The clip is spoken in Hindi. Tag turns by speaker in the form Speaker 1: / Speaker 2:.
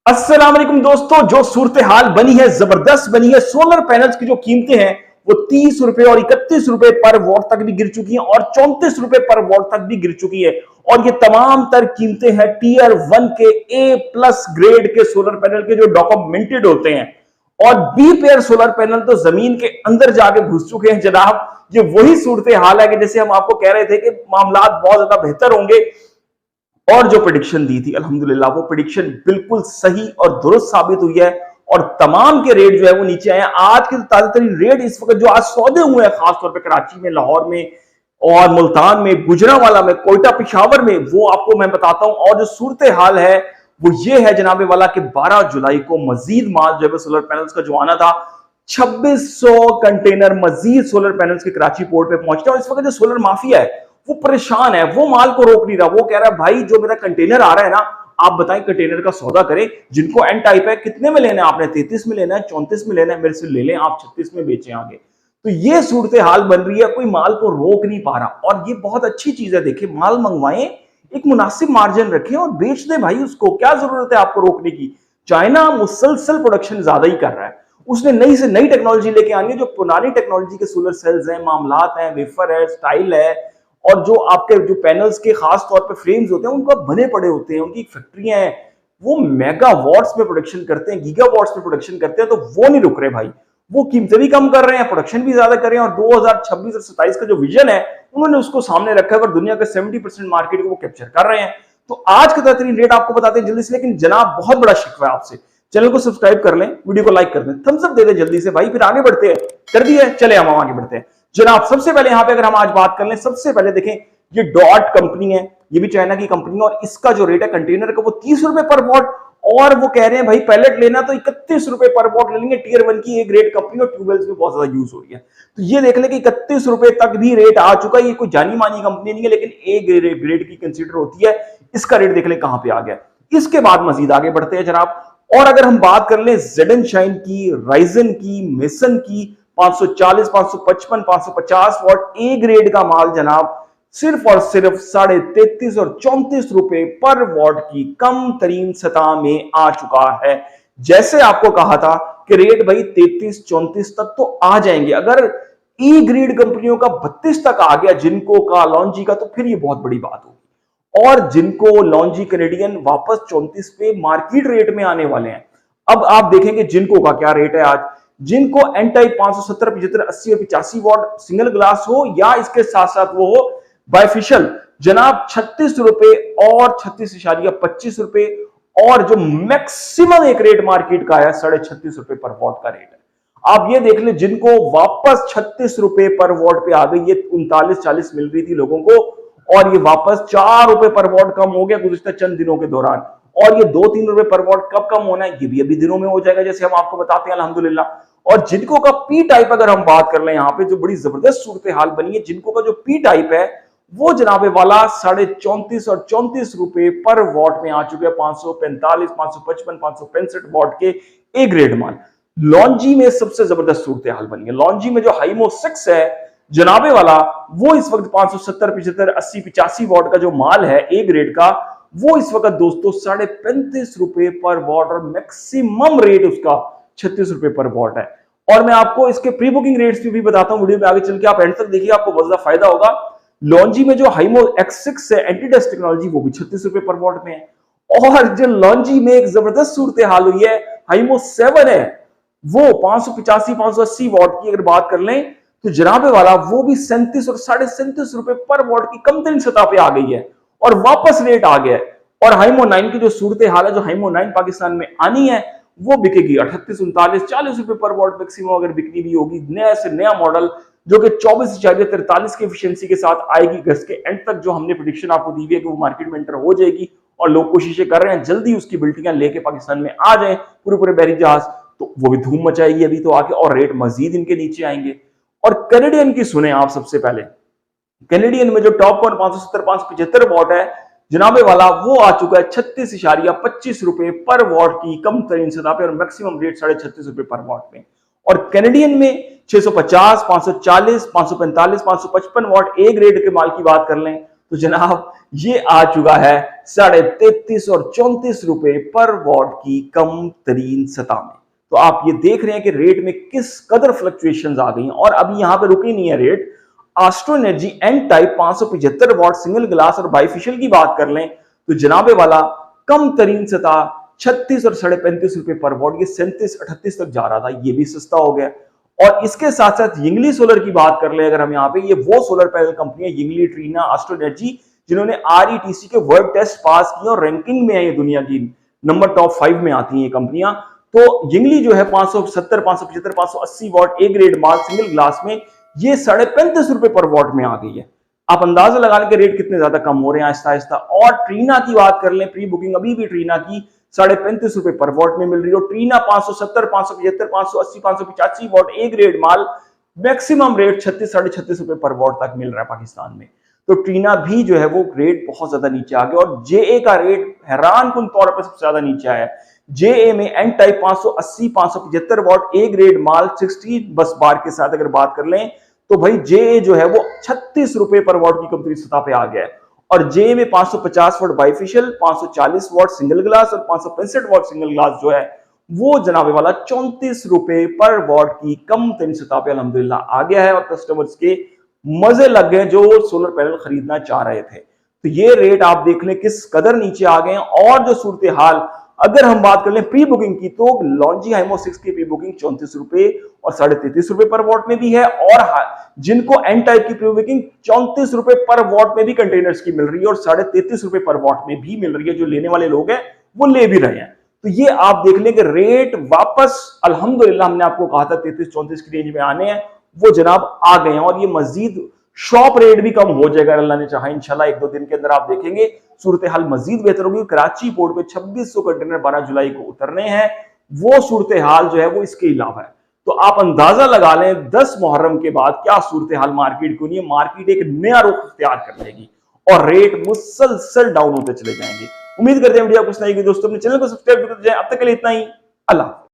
Speaker 1: अस्सलाम वालेकुम दोस्तों, जो सूरत हाल बनी है जबरदस्त बनी है। सोलर पैनल्स की जो कीमतें हैं वो 30 रुपए और 31 रुपए पर वॉट तक भी गिर चुकी हैं और 34 रुपए पर वॉट तक भी गिर चुकी है। और ये तमाम तर कीमतें हैं टीयर 1 के A+ ग्रेड के सोलर पैनल के जो डॉक्यूमेंटेड होते हैं। और बी पेयर सोलर पैनल तो जमीन के अंदर जाके घुस चुके हैं जनाब। ये वही सूरत हाल है कि जैसे हम आपको कह रहे थे कि मामला बहुत ज्यादा बेहतर होंगे और जो प्रेडिक्शन दी थी अल्हम्दुलिल्लाह वो प्रेडिक्शन बिल्कुल सही और दुरुस्त साबित हुई है और तमाम के रेट जो है वो नीचे आए हैं। आज के ताजा तरीन रेट इस वक्त जो आज सौदे हुए हैं खासतौर पे कराची में, लाहौर में और मुल्तान में, गुजरांवाला में, कोयटा, पेशावर में, वो आपको मैं बताता हूं। और जो सूरत हाल है वो ये है जनाबे वाला कि 12 जुलाई को मजीद माल जो है सोलर पैनल्स का जो आना था 2600 कंटेनर मजीद सोलर पैनल्स के कराची पोर्ट पे पहुंचते हैं। और इस वक्त जो सोलर माफिया है वो परेशान है, वो माल को रोक नहीं रहा। वो कह रहा है भाई जो मेरा कंटेनर आ रहा है ना, आप बताएं कंटेनर का सौदा करें। जिनको एन टाइप है कितने में लेना है आपने, 33 में लेना है, 34 में लेना है, मेरे से ले लें, आप 36 में बेचें आगे। तो ये सूरत हाल बन रही है, कोई माल को रोक नहीं पा रहा। और ये बहुत अच्छी चीज है, देखिए माल मंगवाएं, एक मुनासिब मार्जिन रखें और बेच दें भाई। उसको क्या जरूरत है आपको रोकने की। चाइना मुसलसल प्रोडक्शन ज्यादा ही कर रहा है, उसने नई से नई टेक्नोलॉजी लेके आनी है। जो पुरानी टेक्नोलॉजी के सोलर सेल्स हैं, मामलात हैं, वेफर है, स्टाइल है, और जो आपके जो पैनल्स के खास तौर पे फ्रेम्स होते हैं उनको बने पड़े होते हैं, उनकी फैक्ट्रियां हैं, वो मेगा वॉट्स में प्रोडक्शन करते हैं, गीगा वॉट्स में प्रोडक्शन करते हैं। तो वो नहीं रुक रहे भाई, वो कीमतें भी कम कर रहे हैं, प्रोडक्शन भी ज्यादा कर रहे हैं। और 2026 और 27 का जो विजन है उन्होंने उसको सामने रखा है और दुनिया के 70% मार्केट को वो कैप्चर कर रहे हैं। तो आज का बेहतरीन रेट आपको बताते हैं जल्दी से। लेकिन जनाब बहुत बड़ा शिकवा है आपसे, चैनल को सब्सक्राइब कर लें, वीडियो को लाइक कर दें, थम्स अप दे दें जल्दी से भाई, फिर आगे बढ़ते हैं। कर दिए, चले हम आगे बढ़ते हैं जनाब। सबसे पहले यहां पे अगर हम आज बात कर लें, सबसे पहले देखें ये डॉट कंपनी है, ये भी चाइना की कंपनी है और इसका जो रेट है कंटेनर का वो 30 रुपए पर वॉट। और वो कह रहे हैं भाई पैलेट लेना तो 31 रुपए पर वॉट ले लेंगे। टीयर 1 की एक ग्रेड कंपनी और ट्यूबवेल्स में बहुत ज्यादा यूज हो रही है। तो ये देख ले कि 31 रुपए तक भी रेट आ चुका है। ये कोई जानी मानी कंपनी नहीं है, लेकिन ए ग्रेड की कंसीडर होती है। इसका रेट देख ले कहां पे आ गया। इसके बाद मजीद आगे बढ़ते हैं जनाब। और अगर हम बात कर लें जेडन शाइन की, राइजन की, मेसन की, 540, 555, 550 वॉट ए ग्रेड का माल जनाब सिर्फ और सिर्फ 33.5 और 34 रुपए पर वॉट की कम तरीन सतह में आ चुका है। जैसे आपको कहा था कि रेट भाई 33-34 तक तो आ जाएंगे। अगर ई ग्रेड कंपनियों का 32 तक आ गया, जिनको का, लॉन्जी का, तो फिर ये बहुत बड़ी बात होगी। और जिनको लॉन्जी कैनेडियन वापस 34 पे मार्केट रेट में आने वाले हैं। अब आप देखेंगे जिनको का क्या रेट है आज। जिनको एन टाइप 570, 75, 80 और 85 वॉट सिंगल ग्लास हो या इसके साथ साथ वो हो बायफिशियल जनाब 36 रुपए और 36.25 रुपए। और जो मैक्सिमम एक रेट मार्केट का है 36.5 रुपए पर वॉट का रेट है। आप ये देख ले जिनको वापस 36 रुपए पर वॉट पे आ गई, ये 39-40 मिल रही थी लोगों को और ये वापस 4 रुपए पर वॉट कम हो गया गुज़िश्ता चंद दिनों के दौरान। और ये 2-3 रुपए पर वॉट कब कम होना है, ये भी अभी दिनों में हो जाएगा, जैसे हम आपको बताते हैं अल्हम्दुलिल्लाह। और जिनको का पी टाइप अगर हम बात कर लें, यहां पे जो बड़ी जबरदस्त सूरत हाल बनी है, जिनको का जो पी टाइप है वो जनाबे वाला 34.5 और 34 रुपए पर वॉट में आ चुके हैं। 545, 555, 565 वॉट के ए ग्रेड माल। लॉन्जी में सबसे जबरदस्त सूरत हाल बनी है। लॉन्जी में जो हाइमो 6 है जनाबे वाला, वो इस वक्त 570, 75, 80, 85 वॉट का जो माल है ए ग्रेड का, वो इस वक्त दोस्तों 35.5 रुपए पर वॉट और मैक्सिमम रेट उसका 36 रुपए पर वॉट है। और मैं आपको इसके प्री बुकिंग रेट्स भी बताता हूं वीडियो में आगे चल के, आप एंड तक देखिए, आपको बहुत ज्यादा फायदा होगा। लॉन्जी में जो हाइमो X6 है एंटी डस्ट टेक्नोलॉजी, वो भी 36 रुपए पर वॉट में है। और जो लॉन्जी में एक जबरदस्त सूरत हाल हुई है, हाइमो 7 है, वो 585, 580 वॉट की अगर बात कर लें तो जनाबे वाला वो भी 37 और 37.5 रुपए पर वॉट की कम तरीन सतह पे आ गई है और वापस रेट आ गया है। और हाइमो 9 की जो सूरत हाल है, जो हाइमो 9 पाकिस्तान में आनी है, वो बिकेगी 38, 39, 40 रुपए पर वॉट मैक्सिमम अगर बिक्री भी होगी। नया से नया मॉडल जो कि 24-43 की एफिशिएंसी के साथ आएगी। अगस्त के एंड तक जो हमने प्रेडिक्शन आपको दी हुई है कि वो मार्केट में एंटर हो जाएगी और लोग कोशिशें कर रहे हैं जल्दी उसकी बिल्टियां लेके पाकिस्तान में आ जाए, पूरे बहरी जहाज, तो वो भी धूम मचाएगी अभी तो आके और रेट मजीद इनके नीचे आएंगे। और कैनेडियन की सुने आप सबसे पहले। कैनेडियन में जो टॉप वन 570, 575 वॉट है जनाबे वाला, वो आ चुका है 36.25 रुपए पर वॉट की कम तरीन सतह पे और मैक्सिमम रेट 36.5 रुपए पर वॉट में। और कैनेडियन में 650, 540, 545, 555 वॉट ए ग्रेड के माल की बात कर लें तो जनाब ये आ चुका है 33.5 और 34 रुपए पर वॉट की कम तरीन सतह में। तो आप ये देख रहे हैं कि रेट में किस कदर फ्लक्चुएशंस आ गई और अभी यहां पे रुकी नहीं है rate. Astro Energy N type 575 watt single glass और बाइफिशियल की बात कर लें तो जनाबे वाला कम तरीन सतह 36 और 35.5 रुपए पर वॉट, ये 37-38 तक जा रहा था, ये भी सस्ता हो गया। और इसके साथ साथ यिंगली सोलर की बात कर ले अगर हम यहाँ पे, ये वो सोलर पैनल कंपनी है यिंगली, ट्रीना, एस्ट्रो एनर्जी, जिन्होंने RETC के वर्ल्ड टेस्ट पास किए और रैंकिंग में है ये दुनिया की नंबर टॉप 5 में आती है ये कंपनियां। तो यिंगली जो है 570, 575, 580 what A grade mall single glass में ये 35.5 रुपए पर वॉट में आ गई है। आप अंदाजा लगा लें कि रेट कितने ज्यादा कम हो रहे हैं आहिस्ता आहिस्ता। और ट्रीना की बात कर लें, प्री बुकिंग अभी भी ट्रीना की 35.5 रुपए पर वॉट में मिल रही है। Trina 570, 575, 580, 585 what A grade mall maximum rate 36-36.5 रुपए पर वॉट तक मिल रहा है पाकिस्तान में। तो ट्रीना भी जो है वो रेट बहुत ज्यादा नीचे आ गया और JA का रेट हैरान कुन तौर पर सबसे ज्यादा नीचे आया। JA में N type 580, 575 watt A grade माल 60 बस बार के साथ अगर बात कर लें तो भाई JA जो है वो 36 रुपए पर वॉट की कंपनी सतह पे आ गया है। और JA में 550 what bifacial, 540 what single glass और 565 वॉट सिंगल ग्लास जो है वो जनाबे वाला 34 रुपए पर वॉट की कम तरीन सतह पे अल्हम्दुलिल्लाह आ गया है। और कस्टमर्स के मजे लग गए जो सोलर पैनल खरीदना चाह रहे थे। तो ये रेट आप देख लें किस कदर नीचे आ गए हैं। और जो सूरत हाल अगर हम बात कर लें प्री बुकिंग की तो लॉन्जी हाइमो 6 की प्री बुकिंग 34 रुपए और 33.5 रुपए पर वॉट में भी है। और जिनको एन टाइप की प्री बुकिंग 34 रुपए पर वॉट में भी कंटेनर्स की मिल रही है और 33.5 रुपए पर वॉट में भी मिल रही है। जो लेने वाले लोग हैं वो ले भी रहे हैं। तो ये आप देख लें कि रेट वापस अल्हम्दुलिल्लाह हमने आपको कहा था 33-34 की रेंज में आने हैं, वो जनाब आ गए हैं। और ये मजीद शॉप रेट भी कम हो जाएगा अल्लाह ने चाहा इंशाल्लाह। 1-2 दिन के अंदर आप देखेंगे सूरत हाल मजीद बेहतर होगी। कराची पोर्ट पे 2600 कंटेनर 12 जुलाई को उतरने हैं, वो सूरत हाल जो है वो इसके अलावा है। तो आप अंदाजा लगा लें 10 मुहर्रम के बाद क्या सूरत हाल मार्केट को नहीं है। मार्केट एक नया रुख इख्तियार कर लेगी और रेट मुसलसल डाउन होते चले जाएंगे। उम्मीद करते हैं वीडियो आपको पसंद आएगी दोस्तों। अपने चैनल को सब्सक्राइब करते जाएं। अब तक के लिए इतना ही, अल्लाह।